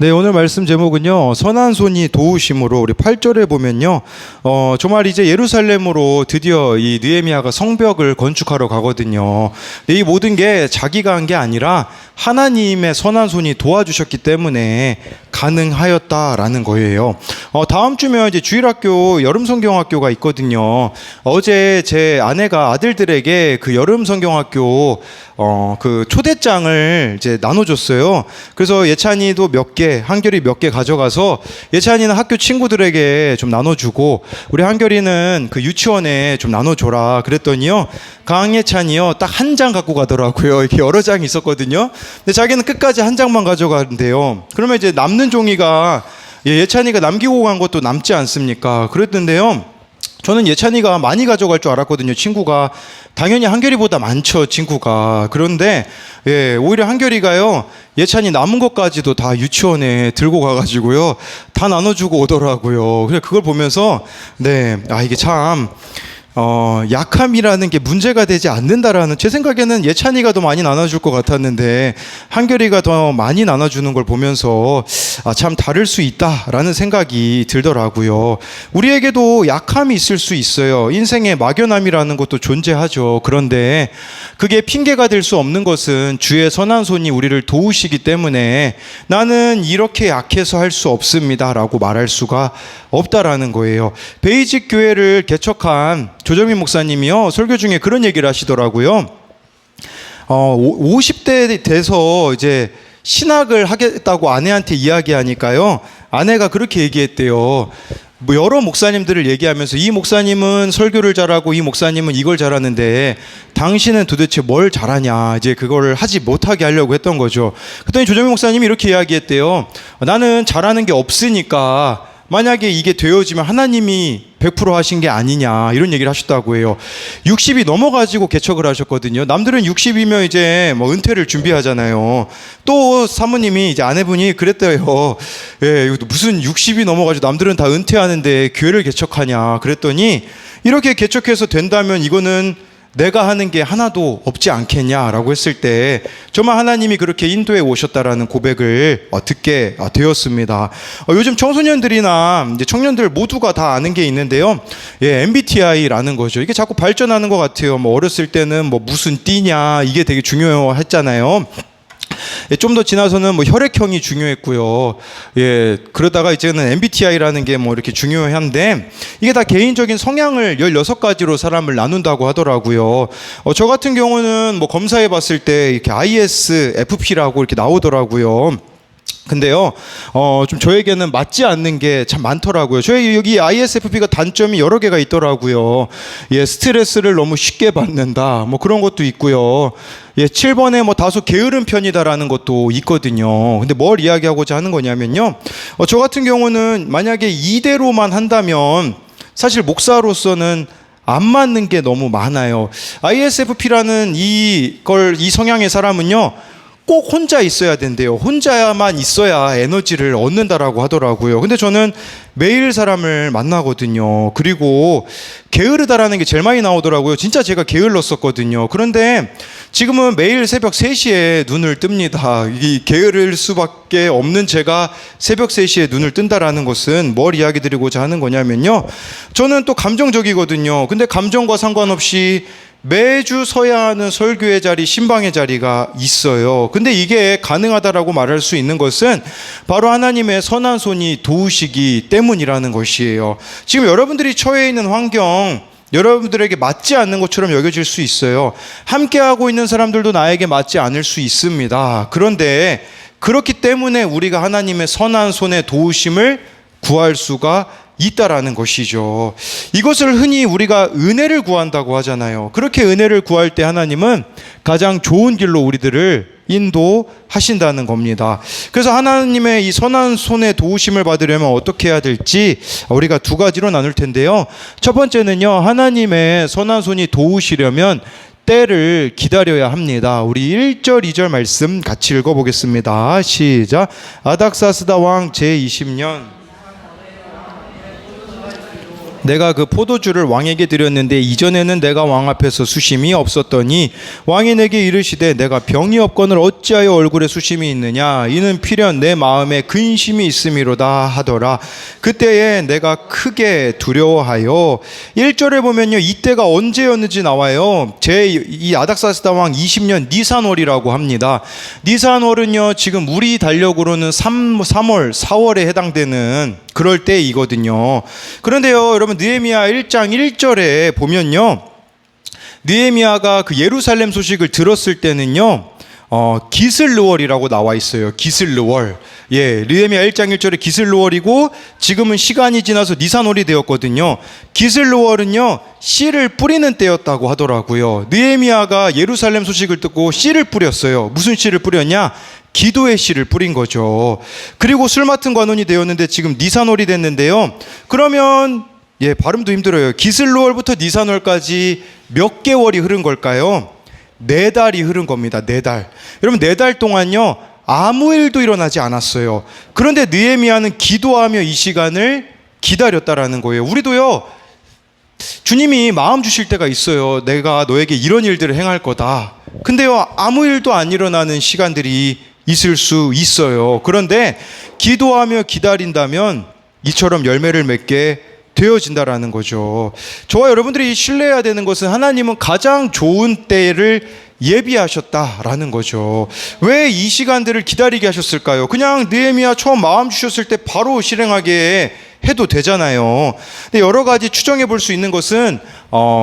네, 오늘 말씀 제목은요, 선한 손이 도우심으로 우리 8절에 보면요, 정말 이제 예루살렘으로 드디어 이 느헤미야가 성벽을 건축하러 가거든요. 근데 이 모든 게 자기가 한 게 아니라 하나님의 선한 손이 도와주셨기 때문에 가능하였다라는 거예요. 다음 주면 이제 주일학교 여름성경학교가 있거든요. 어제 제 아내가 아들들에게 그 여름성경학교 그 초대장을 이제 나눠줬어요. 그래서 예찬이도 몇 개, 한결이 몇 개 가져가서 예찬이는 학교 친구들에게 좀 나눠주고 우리 한결이는 그 유치원에 좀 나눠줘라 그랬더니요, 강예찬이요 딱 한 장 갖고 가더라고요. 이렇게 여러 장이 있었거든요. 근데 자기는 끝까지 한 장만 가져가는데요. 그러면 이제 남는 종이가 예찬이가 남기고 간 것도 남지 않습니까? 그랬던데요, 저는 예찬이가 많이 가져갈 줄 알았거든요. 친구가 당연히 한결이보다 많죠, 친구가. 그런데 오히려 한결이가요, 예찬이 남은 것까지도 다 유치원에 들고 가가지고요, 다 나눠주고 오더라고요. 그래, 그걸 보면서 이게 참 약함이라는 게 문제가 되지 않는다라는, 제 생각에는 예찬이가 더 많이 나눠줄 것 같았는데 한결이가 더 많이 나눠주는 걸 보면서 참 다를 수 있다라는 생각이 들더라고요. 우리에게도 약함이 있을 수 있어요. 인생에 막연함이라는 것도 존재하죠. 그런데 그게 핑계가 될 수 없는 것은 주의 선한 손이 우리를 도우시기 때문에 나는 이렇게 약해서 할 수 없습니다라고 말할 수가 없다라는 거예요. 베이직 교회를 개척한 조정민 목사님이요, 설교 중에 그런 얘기를 하시더라고요. 50대 돼서 이제 신학을 하겠다고 아내한테 이야기하니까요, 아내가 그렇게 얘기했대요. 뭐 여러 목사님들을 얘기하면서 이 목사님은 설교를 잘하고 이 목사님은 이걸 잘하는데 당신은 도대체 뭘 잘하냐, 이제 그걸 하지 못하게 하려고 했던 거죠. 그랬더니 조정민 목사님이 이렇게 이야기했대요. 나는 잘하는 게 없으니까 만약에 이게 되어지면 하나님이 100% 하신 게 아니냐, 이런 얘기를 하셨다고 해요. 60이 넘어가지고 개척을 하셨거든요. 남들은 60이면 이제 뭐 은퇴를 준비하잖아요. 또 사모님이 이제 아내분이 그랬대요. 무슨 60이 넘어가지고 남들은 다 은퇴하는데 교회를 개척하냐 그랬더니, 이렇게 개척해서 된다면 이거는 내가 하는 게 하나도 없지 않겠냐라고 했을 때 정말 하나님이 그렇게 인도해 오셨다라는 고백을 듣게 되었습니다. 요즘 청소년들이나 이제 청년들 모두가 다 아는 게 있는데요, MBTI라는 거죠. 이게 자꾸 발전하는 것 같아요. 뭐 어렸을 때는 뭐 무슨 띠냐, 이게 되게 중요했잖아요. 좀 더 지나서는 뭐 혈액형이 중요했고요. 그러다가 이제는 MBTI라는 게 뭐 이렇게 중요한데, 이게 다 개인적인 성향을 16가지로 사람을 나눈다고 하더라고요. 저 같은 경우는 뭐 검사해 봤을 때 이렇게 ISFP라고 이렇게 나오더라고요. 근데요, 좀 저에게는 맞지 않는 게 참 많더라고요. 저희 여기 ISFP가 단점이 여러 개가 있더라고요. 스트레스를 너무 쉽게 받는다, 뭐 그런 것도 있고요. 7번에 뭐 다소 게으른 편이다라는 것도 있거든요. 근데 뭘 이야기하고자 하는 거냐면요, 저 같은 경우는 만약에 이대로만 한다면 사실 목사로서는 안 맞는 게 너무 많아요. ISFP라는 이 성향의 사람은요, 꼭 혼자 있어야 된대요. 혼자만 있어야 에너지를 얻는다라고 하더라고요. 근데 저는 매일 사람을 만나거든요. 그리고 게으르다라는 게 제일 많이 나오더라고요. 진짜 제가 게을렀었거든요. 그런데 지금은 매일 새벽 3시에 눈을 뜹니다. 이 게으를 수밖에 없는 제가 새벽 3시에 눈을 뜬다라는 것은 뭘 이야기 드리고자 하는 거냐면요, 저는 또 감정적이거든요. 근데 감정과 상관없이 매주 서야 하는 설교의 자리, 신방의 자리가 있어요. 근데 이게 가능하다라고 말할 수 있는 것은 바로 하나님의 선한 손이 도우시기 때문이라는 것이에요. 지금 여러분들이 처해 있는 환경, 여러분들에게 맞지 않는 것처럼 여겨질 수 있어요. 함께하고 있는 사람들도 나에게 맞지 않을 수 있습니다. 그런데 그렇기 때문에 우리가 하나님의 선한 손의 도우심을 구할 수가 있다라는 것이죠. 이것을 흔히 우리가 은혜를 구한다고 하잖아요. 그렇게 은혜를 구할 때 하나님은 가장 좋은 길로 우리들을 인도하신다는 겁니다. 그래서 하나님의 이 선한 손의 도우심을 받으려면 어떻게 해야 될지 우리가 두 가지로 나눌 텐데요. 첫 번째는요, 하나님의 선한 손이 도우시려면 때를 기다려야 합니다. 우리 1절 2절 말씀 같이 읽어보겠습니다. 시작. 아닥사스다 왕 제20년 내가 그 포도주를 왕에게 드렸는데 이전에는 내가 왕 앞에서 수심이 없었더니 왕이 내게 이르시되 내가 병이 없거늘 어찌하여 얼굴에 수심이 있느냐 이는 필연 내 마음에 근심이 있음이로다 하더라. 그때에 내가 크게 두려워하여 1절에 보면요, 이때가 언제였는지 나와요. 이 아닥사스다 왕 20년 니산월이라고 합니다. 니산월은요 지금 우리 달력으로는 3월 4월에 해당되는 그럴 때이거든요. 그런데요 여러분, 느헤미야 1장 1절에 보면요, 느헤미야가 그 예루살렘 소식을 들었을 때는요 기슬르월이라고 나와 있어요. 기슬르월. 예, 느헤미야 1장 1절에 기슬르월이고 지금은 시간이 지나서 니산월이 되었거든요. 기슬르월은요 씨를 뿌리는 때였다고 하더라고요. 느헤미야가 예루살렘 소식을 듣고 씨를 뿌렸어요. 무슨 씨를 뿌렸냐? 기도의 씨를 뿌린 거죠. 그리고 술 맡은 관원이 되었는데 지금 니산월이 됐는데요. 그러면 발음도 힘들어요. 기슬로월부터 니산월까지 몇 개월이 흐른 걸까요? 4달이 흐른 겁니다. 4달. 여러분, 4달 동안요 아무 일도 일어나지 않았어요. 그런데 느헤미야는 기도하며 이 시간을 기다렸다라는 거예요. 우리도요 주님이 마음 주실 때가 있어요. 내가 너에게 이런 일들을 행할 거다. 근데요 아무 일도 안 일어나는 시간들이 있을 수 있어요. 그런데 기도하며 기다린다면 이처럼 열매를 맺게 되어진다라는 거죠. 저와 여러분들이 신뢰해야 되는 것은 하나님은 가장 좋은 때를 예비하셨다라는 거죠. 왜 이 시간들을 기다리게 하셨을까요? 그냥 느헤미야 처음 마음 주셨을 때 바로 실행하게 해도 되잖아요. 근데 여러 가지 추정해 볼 수 있는 것은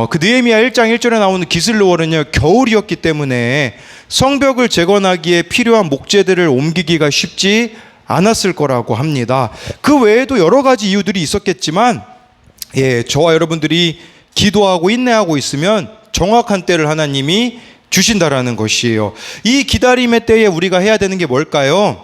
그 느헤미야 1장 1절에 나오는 기슬로월은요 겨울이었기 때문에 성벽을 재건하기에 필요한 목재들을 옮기기가 쉽지 않았을 거라고 합니다. 그 외에도 여러 가지 이유들이 있었겠지만 저와 여러분들이 기도하고 인내하고 있으면 정확한 때를 하나님이 주신다라는 것이에요. 이 기다림의 때에 우리가 해야 되는 게 뭘까요?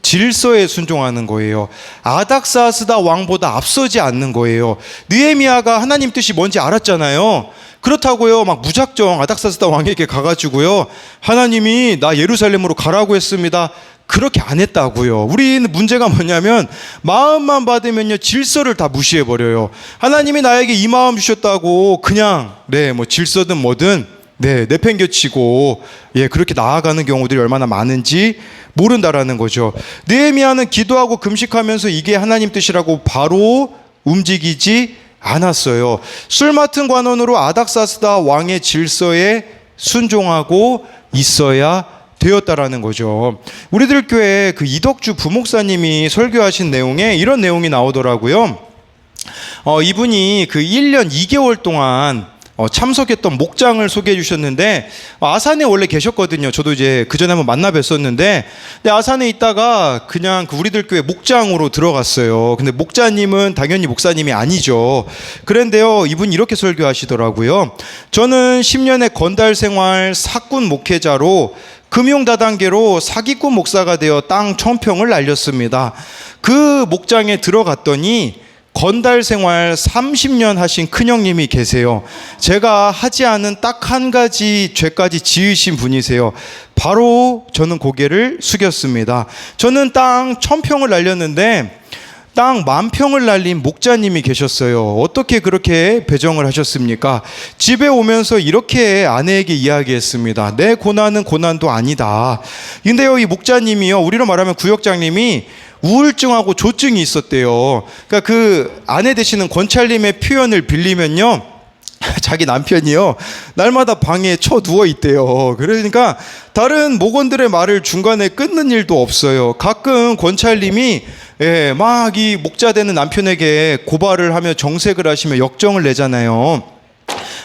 질서에 순종하는 거예요. 아닥사스다 왕보다 앞서지 않는 거예요. 느헤미야가 하나님 뜻이 뭔지 알았잖아요. 그렇다고요 막 무작정 아닥사스다 왕에게 가가지고요 하나님이 나 예루살렘으로 가라고 했습니다, 그렇게 안 했다고요. 우리는 문제가 뭐냐면 마음만 받으면요 질서를 다 무시해버려요. 하나님이 나에게 이 마음 주셨다고 그냥 질서든 뭐든 내팽겨치고 그렇게 나아가는 경우들이 얼마나 많은지 모른다라는 거죠. 느헤미야는 기도하고 금식하면서 이게 하나님 뜻이라고 바로 움직이지 않았어요. 술 맡은 관원으로 아닥사스다 왕의 질서에 순종하고 있어야 되었다라는 거죠. 우리들 교회 그 이덕주 부목사님이 설교하신 내용에 이런 내용이 나오더라고요. 이분이 그 1년 2개월 동안 참석했던 목장을 소개해 주셨는데, 아산에 원래 계셨거든요. 저도 이제 그 전에 한번 만나 뵀었는데, 근데 아산에 있다가 그냥 그 우리들 교회 목장으로 들어갔어요. 근데 목자님은 당연히 목사님이 아니죠. 그런데요 이분 이렇게 설교하시더라고요. 저는 10년의 건달 생활 사꾼 목회자로 금융다단계로 사기꾼 목사가 되어 땅 1000평을 날렸습니다. 그 목장에 들어갔더니 건달 생활 30년 하신 큰형님이 계세요. 제가 하지 않은 딱 한 가지 죄까지 지으신 분이세요. 바로 저는 고개를 숙였습니다. 저는 땅 1000평을 날렸는데 땅 10,000평을 날린 목자님이 계셨어요. 어떻게 그렇게 배정을 하셨습니까? 집에 오면서 이렇게 아내에게 이야기했습니다. 내 고난은 고난도 아니다. 근데요 이 목자님이요, 우리로 말하면 구역장님이 우울증하고 조증이 있었대요. 그러니까 그 아내 되시는 권찰님의 표현을 빌리면요 자기 남편이요 날마다 방에 쳐 누워 있대요. 그러니까 다른 목원들의 말을 중간에 끊는 일도 없어요. 가끔 권찰님이 막 이 목자 되는 남편에게 고발을 하며 정색을 하시며 역정을 내잖아요.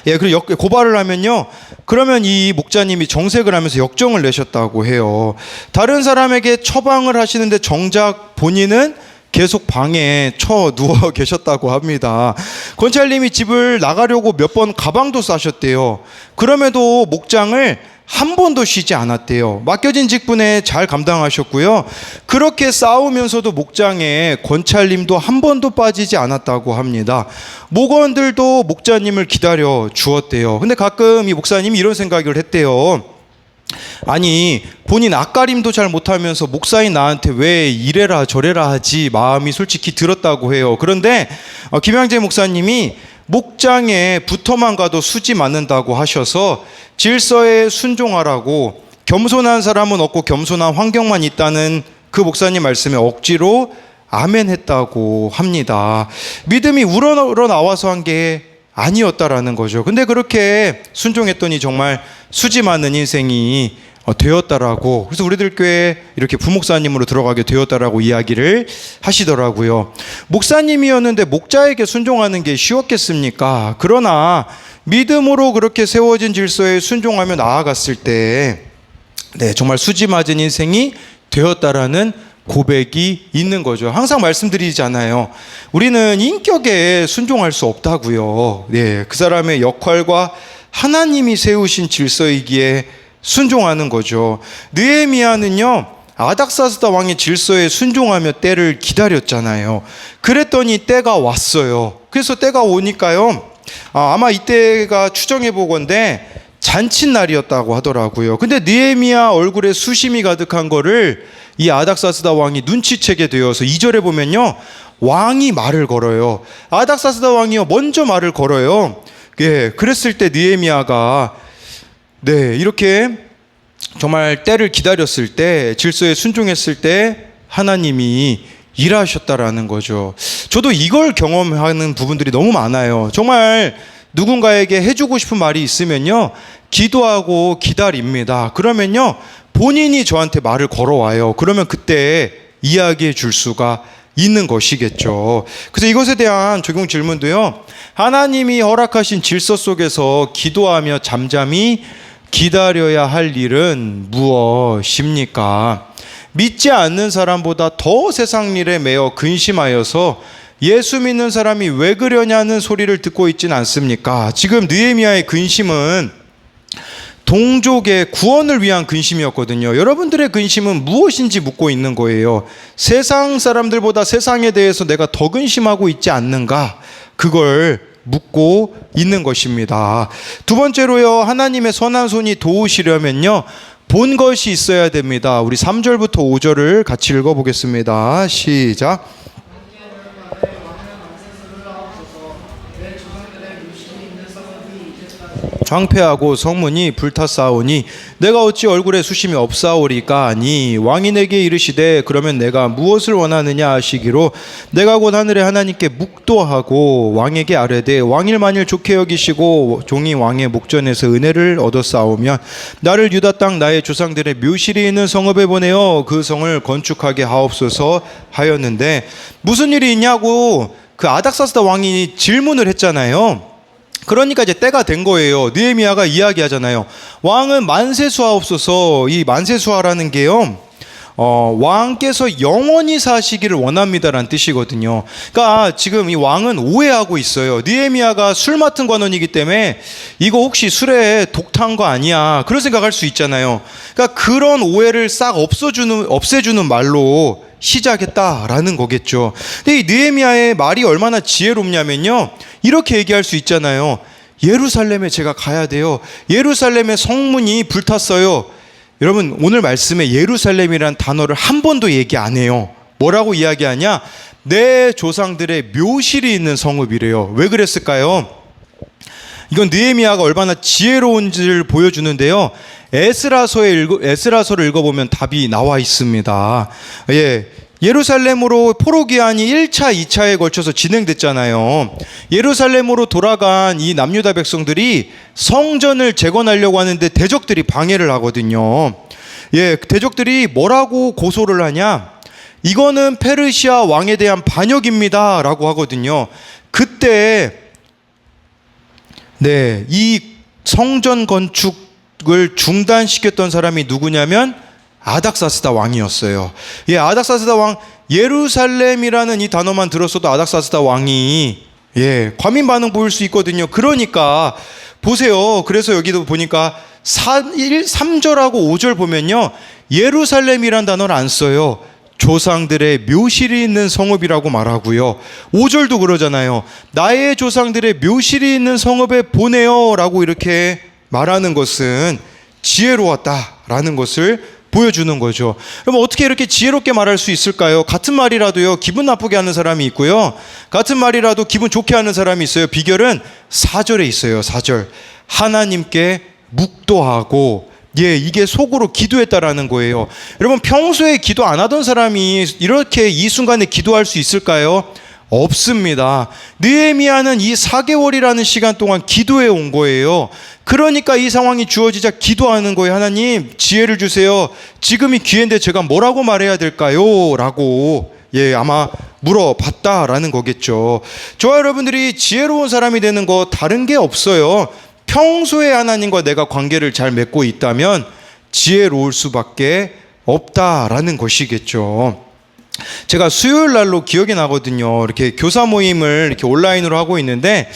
그리고 고발을 하면요, 그러면 이 목자님이 정색을 하면서 역정을 내셨다고 해요. 다른 사람에게 처방을 하시는데 정작 본인은 계속 방에 쳐 누워 계셨다고 합니다. 권찰님이 집을 나가려고 몇 번 가방도 싸셨대요. 그럼에도 목장을 한 번도 쉬지 않았대요. 맡겨진 직분에 잘 감당하셨고요. 그렇게 싸우면서도 목장에 권찰님도 한 번도 빠지지 않았다고 합니다. 목원들도 목자님을 기다려 주었대요. 근데 가끔 이 목사님이 이런 생각을 했대요. 아니 본인 앞가림도 잘 못하면서 목사인 나한테 왜 이래라 저래라 하지 마음이 솔직히 들었다고 해요. 그런데 김양재 목사님이 목장에 붙어만 가도 수지 맞는다고 하셔서 질서에 순종하라고, 겸손한 사람은 없고 겸손한 환경만 있다는 그 목사님 말씀에 억지로 아멘 했다고 합니다. 믿음이 우러나와서 한 게 아니었다라는 거죠. 근데 그렇게 순종했더니 정말 수지 많은 인생이 되었다라고, 그래서 우리들 교회에 이렇게 부목사님으로 들어가게 되었다라고 이야기를 하시더라고요. 목사님이었는데 목자에게 순종하는 게 쉬웠겠습니까? 그러나 믿음으로 그렇게 세워진 질서에 순종하며 나아갔을 때 정말 수지 맞은 인생이 되었다라는 고백이 있는 거죠. 항상 말씀드리잖아요. 우리는 인격에 순종할 수 없다고요. 그 사람의 역할과 하나님이 세우신 질서이기에 순종하는 거죠. 느헤미야는요, 아닥사스다 왕의 질서에 순종하며 때를 기다렸잖아요. 그랬더니 때가 왔어요. 그래서 때가 오니까요, 아마 이때가 추정해 보건대 잔칫날이었다고 하더라고요. 근데 느헤미야 얼굴에 수심이 가득한 거를 이 아닥사스다 왕이 눈치채게 되어서 2절에 보면요, 왕이 말을 걸어요. 아닥사스다 왕이요 먼저 말을 걸어요. 그랬을 때 느헤미야가 이렇게 정말 때를 기다렸을 때, 질서에 순종했을 때 하나님이 일하셨다라는 거죠. 저도 이걸 경험하는 부분들이 너무 많아요. 정말 누군가에게 해주고 싶은 말이 있으면요, 기도하고 기다립니다. 그러면요, 본인이 저한테 말을 걸어와요. 그러면 그때 이야기해 줄 수가 있는 것이겠죠. 그래서 이것에 대한 적용 질문도요, 하나님이 허락하신 질서 속에서 기도하며 잠잠히 기다려야 할 일은 무엇입니까? 믿지 않는 사람보다 더 세상 일에 매여 근심하여서 예수 믿는 사람이 왜 그러냐는 소리를 듣고 있진 않습니까? 지금 느헤미야의 근심은 동족의 구원을 위한 근심이었거든요. 여러분들의 근심은 무엇인지 묻고 있는 거예요. 세상 사람들보다 세상에 대해서 내가 더 근심하고 있지 않는가? 그걸 묻고 있는 것입니다. 두 번째로요, 하나님의 선한 손이 도우시려면요, 본 것이 있어야 됩니다. 우리 3절부터 5절을 같이 읽어보겠습니다. 시작. 황폐하고 성문이 불탔사오니 내가 어찌 얼굴에 수심이 없사오리까 하니, 왕이 내게 이르시되 그러면 내가 무엇을 원하느냐 하시기로, 내가 곧 하늘의 하나님께 묵도하고 왕에게 아뢰되 왕일 만일 좋게 여기시고 종이 왕의 목전에서 은혜를 얻었사오면 나를 유다 땅 나의 조상들의 묘실이 있는 성읍에 보내어 그 성을 건축하게 하옵소서 하였는데, 무슨 일이 있냐고 그 아닥사스다 왕이 질문을 했잖아요. 그러니까 이제 때가 된 거예요. 느헤미야가 이야기하잖아요. 왕은 만세수하옵소서. 이 만세수하라는 게요, 왕께서 영원히 사시기를 원합니다라는 뜻이거든요. 그러니까 지금 이 왕은 오해하고 있어요. 느헤미야가 술 맡은 관원이기 때문에 이거 혹시 술에 독 탄 거 아니야, 그런 생각할 수 있잖아요. 그러니까 그런 오해를 싹 없애주는 말로 시작했다라는 거겠죠. 근데 이 느헤미야의 말이 얼마나 지혜롭냐면요, 이렇게 얘기할 수 있잖아요. 예루살렘에 제가 가야 돼요. 예루살렘의 성문이 불탔어요. 여러분, 오늘 말씀에 예루살렘이라는 단어를 한 번도 얘기 안 해요. 뭐라고 이야기하냐? 내 조상들의 묘실이 있는 성읍이래요. 왜 그랬을까요? 이건 느헤미야가 얼마나 지혜로운지를 보여주는데요, 에스라서를 읽어보면 답이 나와 있습니다. 예루살렘으로 포로기한이 1차, 2차에 걸쳐서 진행됐잖아요. 예루살렘으로 돌아간 이 남유다 백성들이 성전을 재건하려고 하는데 대적들이 방해를 하거든요. 대적들이 뭐라고 고소를 하냐? 이거는 페르시아 왕에 대한 반역입니다 라고 하거든요. 그때 이 성전 건축을 중단시켰던 사람이 누구냐면 아닥사스다 왕이었어요. 아닥사스다 왕, 예루살렘이라는 이 단어만 들었어도 아닥사스다 왕이 과민 반응 보일 수 있거든요. 그러니까 보세요. 그래서 여기도 보니까 3절하고 5절 보면요, 예루살렘이란 단어를 안 써요. 조상들의 묘실이 있는 성읍이라고 말하고요. 5절도 그러잖아요. 나의 조상들의 묘실이 있는 성읍에 보내요 라고 이렇게 말하는 것은 지혜로웠다 라는 것을 보여주는 거죠. 그럼 어떻게 이렇게 지혜롭게 말할 수 있을까요? 같은 말이라도요, 기분 나쁘게 하는 사람이 있고요, 같은 말이라도 기분 좋게 하는 사람이 있어요. 비결은 4절에 있어요. 4절. 하나님께 묵도하고, 이게 속으로 기도했다라는 거예요. 여러분, 평소에 기도 안 하던 사람이 이렇게 이 순간에 기도할 수 있을까요? 없습니다. 느헤미야는 이 4개월이라는 시간 동안 기도해 온 거예요. 그러니까 이 상황이 주어지자 기도하는 거예요. 하나님, 지혜를 주세요. 지금이 기회인데 제가 뭐라고 말해야 될까요? 라고 아마 물어봤다라는 거겠죠. 저와 여러분들이 지혜로운 사람이 되는 거 다른 게 없어요. 평소에 하나님과 내가 관계를 잘 맺고 있다면 지혜로울 수밖에 없다라는 것이겠죠. 제가 수요일 날로 기억이 나거든요. 이렇게 교사 모임을 이렇게 온라인으로 하고 있는데,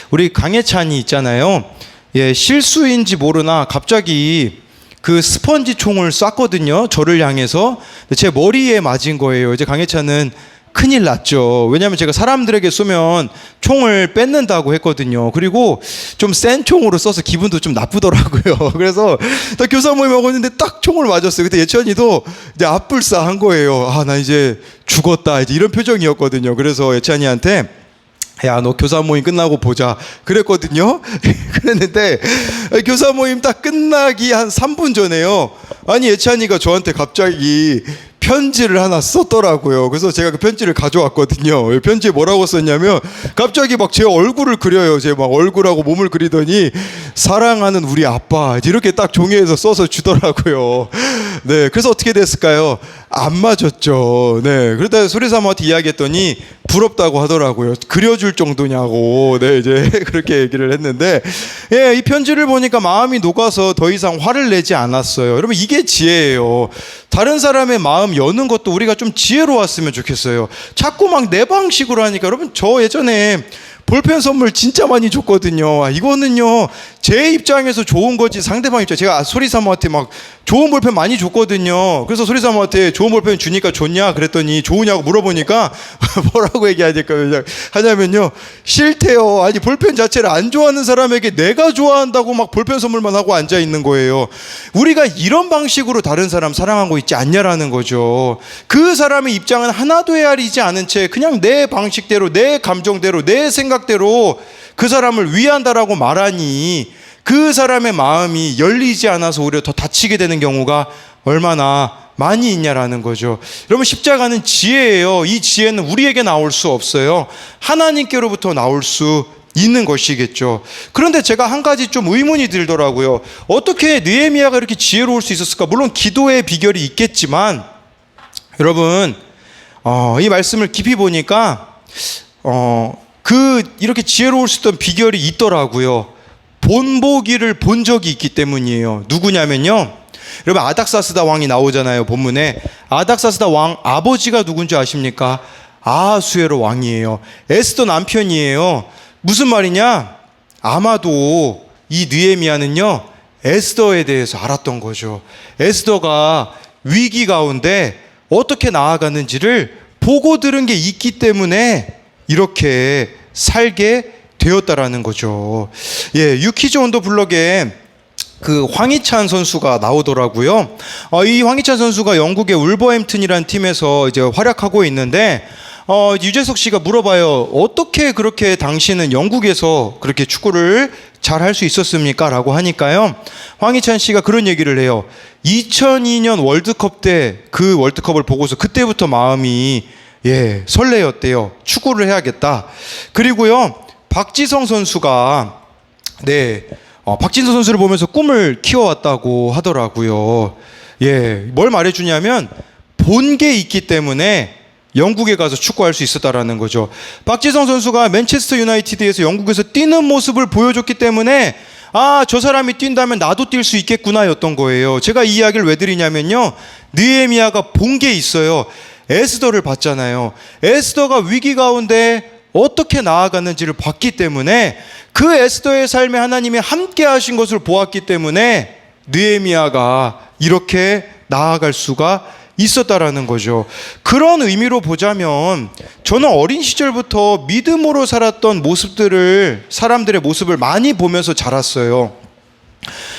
우리 강혜찬이 있잖아요. 실수인지 모르나 갑자기 그 스펀지 총을 쐈거든요. 저를 향해서. 제 머리에 맞은 거예요. 이제 강혜찬은 큰일 났죠. 왜냐하면 제가 사람들에게 쏘면 총을 뺏는다고 했거든요. 그리고 좀 센 총으로 써서 기분도 좀 나쁘더라고요. 그래서 딱 교사 모임 하고 있는데 딱 총을 맞았어요. 그때 예찬이도 이제 앞불싸한 거예요. 아, 나 이제 죽었다, 이제 이런 표정이었거든요. 그래서 예찬이한테, 야, 너 교사 모임 끝나고 보자 그랬거든요. 그랬는데 교사 모임 딱 끝나기 한 3분 전에요, 아니 예찬이가 저한테 갑자기 편지를 하나 썼더라고요. 그래서 제가 그 편지를 가져왔거든요. 편지에 뭐라고 썼냐면, 갑자기 막 제 얼굴을 그려요. 제 막 얼굴하고 몸을 그리더니 사랑하는 우리 아빠, 이렇게 딱 종이에서 써서 주더라고요. 네, 그래서 어떻게 됐을까요? 안 맞았죠. 네, 그러다 소리사모한테 이야기했더니 부럽다고 하더라고요. 그려줄 정도냐고. 네, 이제 그렇게 얘기를 했는데, 이 편지를 보니까 마음이 녹아서 더 이상 화를 내지 않았어요. 여러분, 이게 지혜예요. 다른 사람의 마음 여는 것도 우리가 좀 지혜로웠으면 좋겠어요. 자꾸 막 내 방식으로 하니까. 여러분, 저 예전에 볼펜 선물 진짜 많이 줬거든요. 이거는요, 제 입장에서 좋은 거지 상대방 입장, 제가 소리사모한테 막 좋은 볼펜 많이 줬거든요. 그래서 소리사모한테 좋은 볼펜 주니까 좋냐 그랬더니, 좋으냐고 물어보니까 뭐라고 하냐면요, 싫대요. 아니, 볼펜 자체를 안 좋아하는 사람에게 내가 좋아한다고 막 볼펜 선물만 하고 앉아 있는 거예요. 우리가 이런 방식으로 다른 사람 사랑하고 있지 않냐라는 거죠. 그 사람의 입장은 하나도 헤아리지 않은 채 그냥 내 방식대로, 내 감정대로, 내 생각대로 그 사람을 위한다라고 말하니, 그 사람의 마음이 열리지 않아서 오히려 더 다치게 되는 경우가 얼마나 많이 있냐라는 거죠. 여러분, 십자가는 지혜예요. 이 지혜는 우리에게 나올 수 없어요. 하나님께로부터 나올 수 있는 것이겠죠. 그런데 제가 한 가지 좀 의문이 들더라고요. 어떻게 느헤미야가 이렇게 지혜로울 수 있었을까? 물론 기도의 비결이 있겠지만, 여러분, 이 말씀을 깊이 보니까 이렇게 지혜로울 수 있던 비결이 있더라고요. 본보기를 본 적이 있기 때문이에요. 누구냐면요, 여러분, 아닥사스다 왕이 나오잖아요. 본문에 아닥사스다 왕 아버지가 누군지 아십니까? 아하수에로 왕이에요. 에스더 남편이에요. 무슨 말이냐? 아마도 이 느헤미야는요, 에스더에 대해서 알았던 거죠. 에스더가 위기 가운데 어떻게 나아가는지를 보고 들은 게 있기 때문에 이렇게 살게 되었다라는 거죠. 유키즈 온 더 블럭에 그 황희찬 선수가 나오더라고요. 이 황희찬 선수가 영국의 울버햄튼이라는 팀에서 이제 활약하고 있는데, 유재석 씨가 물어봐요. 어떻게 그렇게 당신은 영국에서 그렇게 축구를 잘 할 수 있었습니까? 라고 하니까요, 황희찬 씨가 그런 얘기를 해요. 2002년 월드컵 때 그 월드컵을 보고서 그때부터 마음이 설레었대요. 축구를 해야겠다. 그리고요, 박지성 선수가 박지성 선수를 보면서 꿈을 키워왔다고 하더라고요. 뭘 말해주냐면, 본 게 있기 때문에 영국에 가서 축구할 수 있었다라는 거죠. 박지성 선수가 맨체스터 유나이티드에서 영국에서 뛰는 모습을 보여줬기 때문에, 저 사람이 뛴다면 나도 뛸 수 있겠구나 였던 거예요. 제가 이 이야기를 왜 드리냐면요, 느헤미야가 본 게 있어요. 에스더를 봤잖아요. 에스더가 위기 가운데 어떻게 나아갔는지를 봤기 때문에, 그 에스더의 삶에 하나님이 함께 하신 것을 보았기 때문에 느헤미야가 이렇게 나아갈 수가 있었다라는 거죠. 그런 의미로 보자면, 저는 어린 시절부터 믿음으로 살았던 모습들을, 사람들의 모습을 많이 보면서 자랐어요.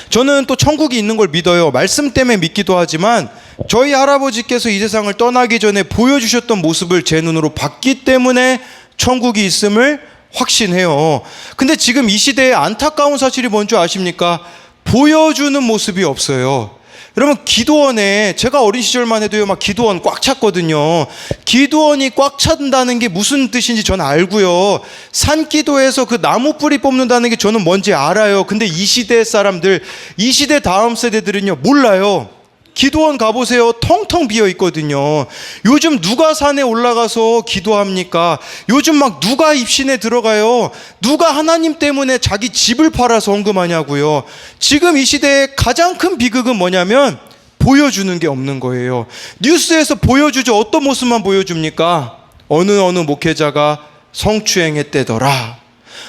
저는 또 천국이 있는 걸 믿어요. 말씀 때문에 믿기도 하지만 저희 할아버지께서 이 세상을 떠나기 전에 보여주셨던 모습을 제 눈으로 봤기 때문에 천국이 있음을 확신해요. 근데 지금 이 시대에 안타까운 사실이 뭔지 아십니까? 보여주는 모습이 없어요. 여러분, 기도원에 제가 어린 시절만 해도요, 막 기도원 꽉 찼거든요. 기도원이 꽉 찬다는 게 무슨 뜻인지 저는 알고요. 산기도에서 그 나무 뿌리 뽑는다는 게 저는 뭔지 알아요. 근데 이 시대 사람들, 이 시대 다음 세대들은요, 몰라요. 기도원 가보세요. 텅텅 비어 있거든요. 요즘 누가 산에 올라가서 기도합니까? 요즘 막 누가 입신에 들어가요? 누가 하나님 때문에 자기 집을 팔아서 헌금하냐고요. 지금 이 시대의 가장 큰 비극은 뭐냐면 보여주는 게 없는 거예요. 뉴스에서 보여주죠. 어떤 모습만 보여줍니까? 어느 목회자가 성추행했대더라.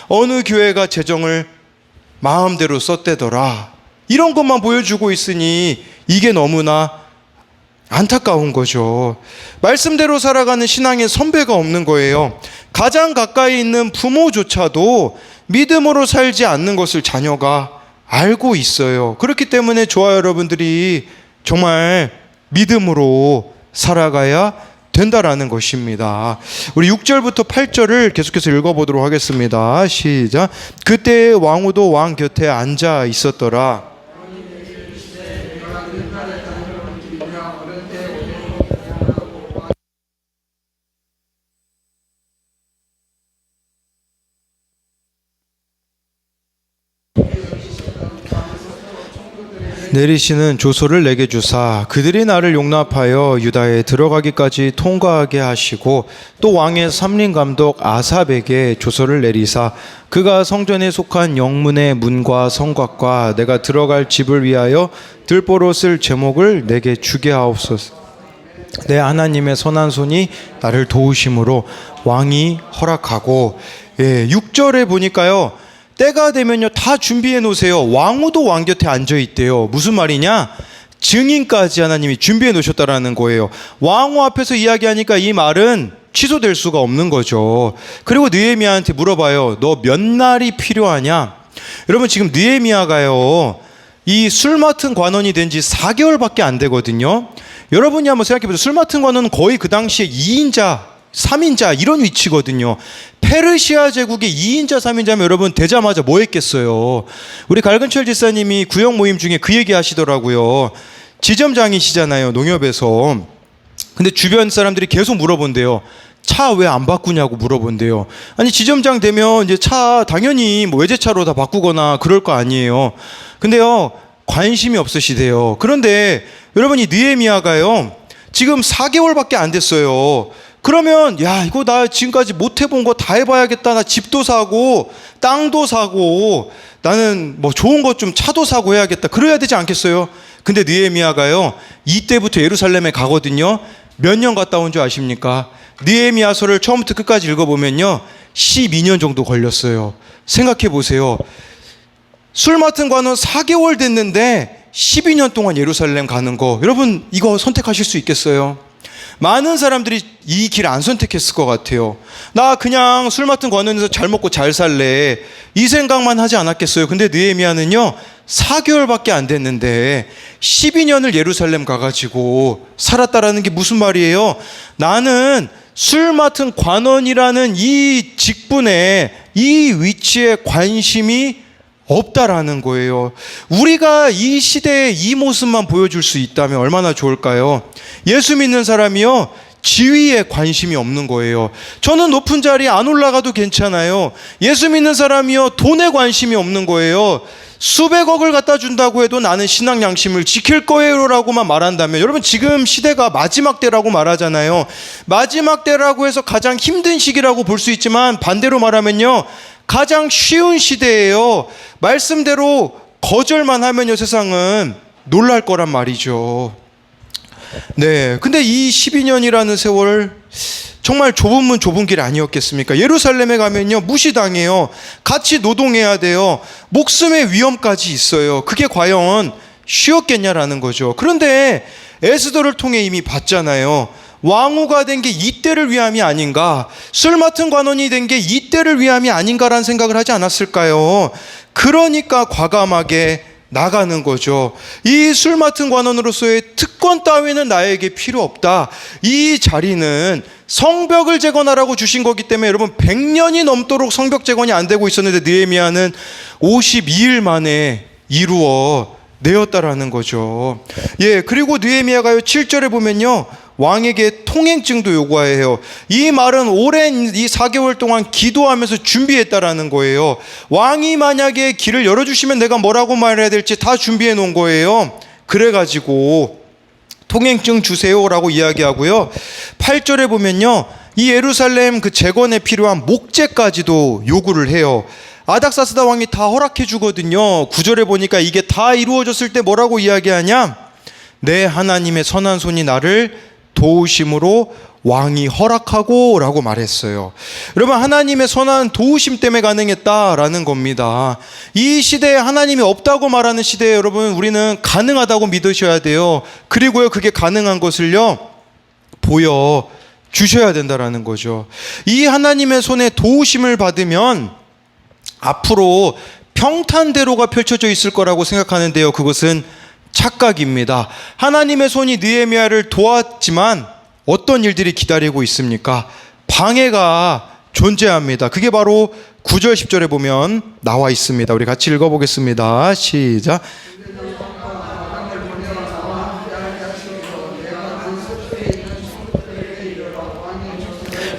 어느 교회가 재정을 마음대로 썼대더라. 이런 것만 보여주고 있으니 이게 너무나 안타까운 거죠. 말씀대로 살아가는 신앙의 선배가 없는 거예요. 가장 가까이 있는 부모조차도 믿음으로 살지 않는 것을 자녀가 알고 있어요. 그렇기 때문에 저와 여러분들이 정말 믿음으로 살아가야 된다라는 것입니다. 우리 6절부터 8절을 계속해서 읽어보도록 하겠습니다. 시작. 그때 왕후도 왕 곁에 앉아 있었더라. 내리시는 조소를 내게 주사 그들이 나를 용납하여 유다에 들어가기까지 통과하게 하시고 또 왕의 삼림감독 아삽에게 조소를 내리사 그가 성전에 속한 영문의 문과 성곽과 내가 들어갈 집을 위하여 들보로 쓸 제목을 내게 주게 하옵소서. 내 하나님의 선한 손이 나를 도우심으로 왕이 허락하고 6절에 보니까요, 때가 되면요 다 준비해 놓으세요. 왕후도 왕 곁에 앉아 있대요. 무슨 말이냐? 증인까지 하나님이 준비해 놓으셨다라는 거예요. 왕후 앞에서 이야기하니까 이 말은 취소될 수가 없는 거죠. 그리고 느헤미야한테 물어봐요. 너 몇 날이 필요하냐? 여러분, 지금 느헤미야가요 이 술 맡은 관원이 된 지 4개월밖에 안 되거든요. 여러분이 한번 생각해 보세요. 술 맡은 관원은 거의 그 당시에 2인자 3인자 이런 위치거든요. 페르시아 제국의 2인자 3인자면 여러분 되자마자 뭐 했겠어요? 우리 갈근철 지사님이 구역 모임 중에 그 얘기 하시더라고요. 지점장이시잖아요, 농협에서. 근데 주변 사람들이 계속 물어본대요. 차 왜 안 바꾸냐고 물어본대요. 아니, 지점장 되면 이제 차 당연히 뭐 외제차로 다 바꾸거나 그럴 거 아니에요. 근데요 관심이 없으시대요. 그런데 여러분이 느헤미야가요 지금 4개월밖에 안 됐어요. 그러면 야, 이거 나 지금까지 못 해본 거 다 해봐야겠다. 나 집도 사고 땅도 사고 나는 뭐 좋은 것 좀 차도 사고 해야겠다. 그래야 되지 않겠어요? 근데 느헤미야가요 이때부터 예루살렘에 가거든요. 몇 년 갔다 온 줄 아십니까? 느헤미야서를 처음부터 끝까지 읽어보면요 12년 정도 걸렸어요. 생각해 보세요. 술 맡은 관은 4개월 됐는데 12년 동안 예루살렘 가는 거, 여러분 이거 선택하실 수 있겠어요? 많은 사람들이 이 길 안 선택했을 것 같아요. 나 그냥 술 맡은 관원에서 잘 먹고 잘 살래, 이 생각만 하지 않았겠어요? 근데 느헤미야는요 4개월밖에 안 됐는데 12년을 예루살렘 가가지고 살았다라는 게 무슨 말이에요? 나는 술 맡은 관원이라는 이 직분에, 이 위치에 관심이 없다라는 거예요. 우리가 이 시대에 이 모습만 보여줄 수 있다면 얼마나 좋을까요? 예수 믿는 사람이요 지위에 관심이 없는 거예요. 저는 높은 자리에 안 올라가도 괜찮아요. 예수 믿는 사람이요 돈에 관심이 없는 거예요. 수백억을 갖다 준다고 해도 나는 신앙 양심을 지킬 거예요 라고만 말한다면, 여러분 지금 시대가 마지막 때라고 말하잖아요. 마지막 때라고 해서 가장 힘든 시기라고 볼 수 있지만 반대로 말하면요 가장 쉬운 시대예요. 말씀대로 거절만 하면요 세상은 놀랄 거란 말이죠. 네, 근데 이 12년이라는 세월 정말 좁은 문 좁은 길 아니었겠습니까? 예루살렘에 가면요 무시당해요. 같이 노동해야 돼요. 목숨의 위험까지 있어요. 그게 과연 쉬웠겠냐라는 거죠. 그런데 에스더를 통해 이미 봤잖아요. 왕후가 된 게 이때를 위함이 아닌가, 술 맡은 관원이 된 게 이때를 위함이 아닌가라는 생각을 하지 않았을까요? 그러니까 과감하게 나가는 거죠. 이 술 맡은 관원으로서의 특권 따위는 나에게 필요 없다. 이 자리는 성벽을 재건하라고 주신 거기 때문에 여러분 100년이 넘도록 성벽 재건이 안 되고 있었는데 느헤미야는 52일 만에 이루어 내었다라는 거죠. 예, 그리고 느헤미야가요 7절에 보면요 왕에게 통행증도 요구해요. 이 말은 오랜 이 4개월 동안 기도하면서 준비했다라는 거예요. 왕이 만약에 길을 열어주시면 내가 뭐라고 말해야 될지 다 준비해 놓은 거예요. 그래가지고 통행증 주세요라고 이야기하고요. 8절에 보면요 이 예루살렘 그 재건에 필요한 목재까지도 요구를 해요. 아닥사스다 왕이 다 허락해 주거든요. 9절에 보니까 이게 다 이루어졌을 때 뭐라고 이야기하냐, 내 하나님의 선한 손이 나를 도우심으로 왕이 허락하고 라고 말했어요. 여러분 하나님의 선한 도우심 때문에 가능했다라는 겁니다. 이 시대에 하나님이 없다고 말하는 시대에 여러분 우리는 가능하다고 믿으셔야 돼요. 그리고요 그게 가능한 것을요 보여 주셔야 된다라는 거죠. 이 하나님의 손에 도우심을 받으면 앞으로 평탄대로가 펼쳐져 있을 거라고 생각하는데요 그것은 착각입니다. 하나님의 손이 느헤미야를 도왔지만 어떤 일들이 기다리고 있습니까? 방해가 존재합니다. 그게 바로 9절 10절에 보면 나와 있습니다. 우리 같이 읽어보겠습니다. 시작.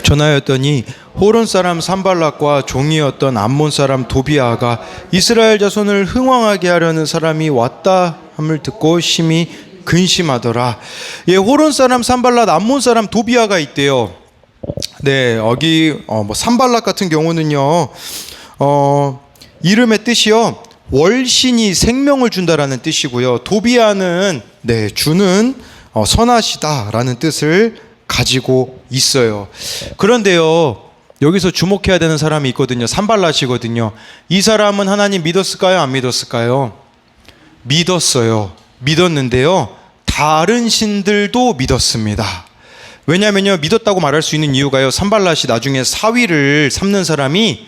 전하였더니 호론 사람 산발락과 종이었던 암몬 사람 도비아가 이스라엘 자손을 흥왕하게 하려는 사람이 왔다 함을 듣고 심히 근심하더라. 예, 호론 사람 산발락, 암몬 사람 도비아가 있대요. 네, 여기 산발락 같은 경우는요, 이름의 뜻이요 월신이 생명을 준다라는 뜻이고요. 도비아는 네 주는 선하시다라는 뜻을 가지고 있어요. 그런데요. 여기서 주목해야 되는 사람이 있거든요. 산발랏이거든요. 이 사람은 하나님 믿었을까요? 안 믿었을까요? 믿었어요. 믿었는데요. 다른 신들도 믿었습니다. 왜냐하면요. 믿었다고 말할 수 있는 이유가요. 산발랏이 나중에 사위를 삼는 사람이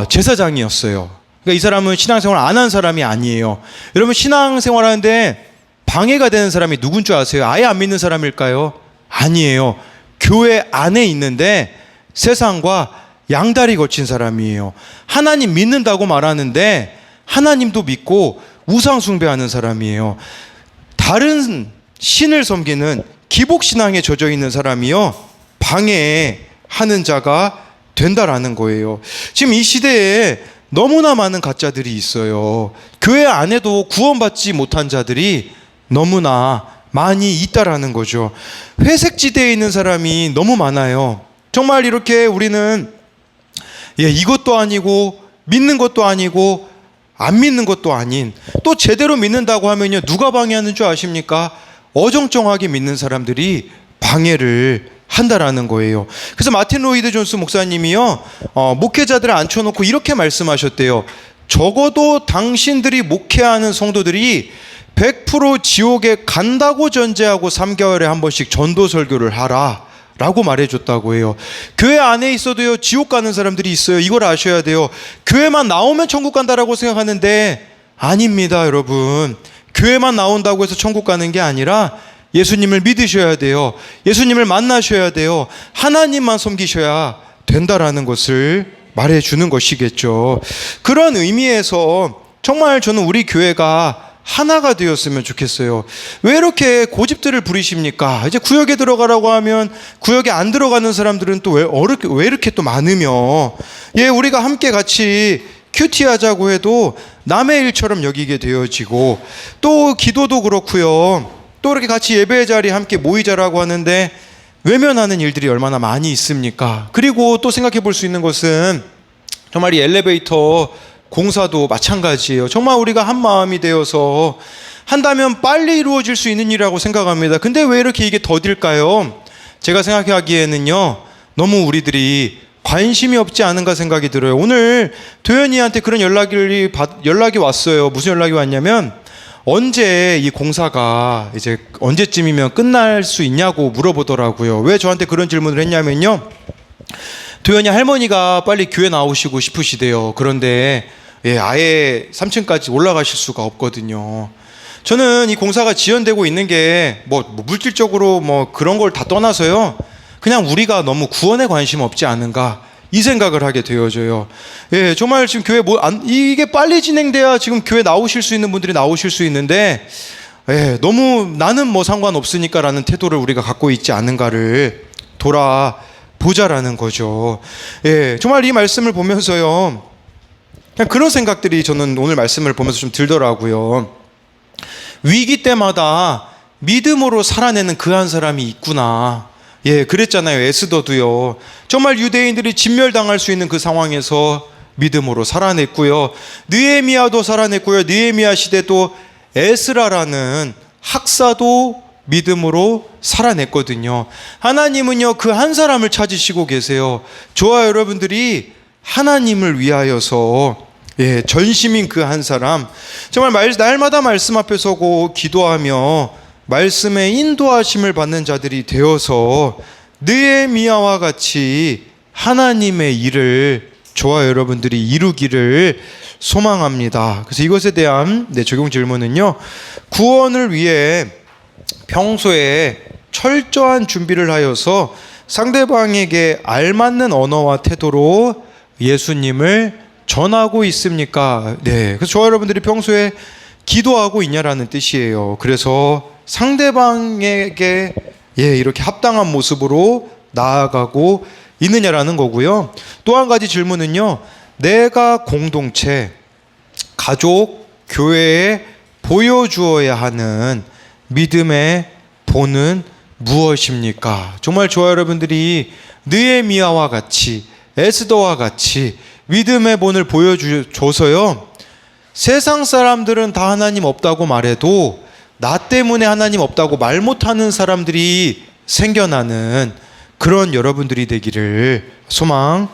제사장이었어요. 그러니까 이 사람은 신앙생활 안 한 사람이 아니에요. 여러분 신앙생활 하는데 방해가 되는 사람이 누군 줄 아세요? 아예 안 믿는 사람일까요? 아니에요. 교회 안에 있는데 세상과 양다리 거친 사람이에요. 하나님 믿는다고 말하는데 하나님도 믿고 우상 숭배하는 사람이에요. 다른 신을 섬기는 기복신앙에 젖어 있는 사람이요 방해하는 자가 된다라는 거예요. 지금 이 시대에 너무나 많은 가짜들이 있어요. 교회 안에도 구원받지 못한 자들이 너무나 많이 있다라는 거죠. 회색지대에 있는 사람이 너무 많아요. 정말 이렇게 우리는 이것도 아니고 믿는 것도 아니고 안 믿는 것도 아닌 또 제대로 믿는다고 하면요 누가 방해하는 줄 아십니까? 어정쩡하게 믿는 사람들이 방해를 한다라는 거예요. 그래서 마틴 로이드 존스 목사님이요 목회자들을 앉혀놓고 이렇게 말씀하셨대요. 적어도 당신들이 목회하는 성도들이 100% 지옥에 간다고 전제하고 3개월에 한 번씩 전도 설교를 하라 라고 말해줬다고 해요. 교회 안에 있어도요 지옥 가는 사람들이 있어요. 이걸 아셔야 돼요. 교회만 나오면 천국 간다라고 생각하는데 아닙니다. 여러분 교회만 나온다고 해서 천국 가는 게 아니라 예수님을 믿으셔야 돼요. 예수님을 만나셔야 돼요. 하나님만 섬기셔야 된다라는 것을 말해주는 것이겠죠. 그런 의미에서 정말 저는 우리 교회가 하나가 되었으면 좋겠어요. 왜 이렇게 고집들을 부리십니까? 이제 구역에 들어가라고 하면 구역에 안 들어가는 사람들은 또 왜 이렇게 또 많으며 우리가 함께 같이 큐티하자고 해도 남의 일처럼 여기게 되어지고 또 기도도 그렇고요. 또 이렇게 같이 예배 자리에 함께 모이자라고 하는데 외면하는 일들이 얼마나 많이 있습니까? 그리고 또 생각해 볼 수 있는 것은 정말 이 엘리베이터 공사도 마찬가지예요. 정말 우리가 한 마음이 되어서 한다면 빨리 이루어질 수 있는 일이라고 생각합니다. 근데 왜 이렇게 이게 더딜까요? 제가 생각하기에는요 너무 우리들이 관심이 없지 않은가 생각이 들어요. 오늘 도현이한테 그런 연락이 왔어요. 무슨 연락이 왔냐면 언제 이 공사가 이제 언제쯤이면 끝날 수 있냐고 물어보더라고요. 왜 저한테 그런 질문을 했냐면요 도현이 할머니가 빨리 교회 나오시고 싶으시대요. 그런데 아예 3층까지 올라가실 수가 없거든요. 저는 이 공사가 지연되고 있는 게 뭐 물질적으로 뭐 그런 걸 다 떠나서요. 그냥 우리가 너무 구원에 관심 없지 않은가 이 생각을 하게 되어져요. 정말 지금 교회 이게 빨리 진행돼야 지금 교회 나오실 수 있는 분들이 나오실 수 있는데 너무 나는 뭐 상관없으니까라는 태도를 우리가 갖고 있지 않은가를 돌아보자라는 거죠. 정말 이 말씀을 보면서요. 그냥 그런 생각들이 저는 오늘 말씀을 보면서 좀 들더라고요. 위기 때마다 믿음으로 살아내는 그 한 사람이 있구나. 그랬잖아요. 에스더도요. 정말 유대인들이 진멸당할 수 있는 그 상황에서 믿음으로 살아냈고요. 느헤미야도 살아냈고요. 느헤미야 시대도 에스라라는 학사도 믿음으로 살아냈거든요. 하나님은요, 그 한 사람을 찾으시고 계세요. 저와 여러분들이 하나님을 위하여서 전심인 그 한 사람, 정말 날마다 말씀 앞에 서고 기도하며 말씀의 인도하심을 받는 자들이 되어서 느헤미야와 같이 하나님의 일을 저와 여러분들이 이루기를 소망합니다. 그래서 이것에 대한 적용 질문은요, 구원을 위해 평소에 철저한 준비를 하여서 상대방에게 알맞는 언어와 태도로 예수님을 전하고 있습니까? 그래서 저와 여러분들이 평소에 기도하고 있냐라는 뜻이에요. 그래서 상대방에게 이렇게 합당한 모습으로 나아가고 있느냐라는 거고요. 또 한 가지 질문은요, 내가 공동체, 가족, 교회에 보여주어야 하는 믿음의 본은 무엇입니까? 정말 저와 여러분들이 느헤미야와 같이, 에스더와 같이 믿음의 본을 보여줘서요, 세상 사람들은 다 하나님 없다고 말해도 나 때문에 하나님 없다고 말 못하는 사람들이 생겨나는 그런 여러분들이 되기를 소망합니다.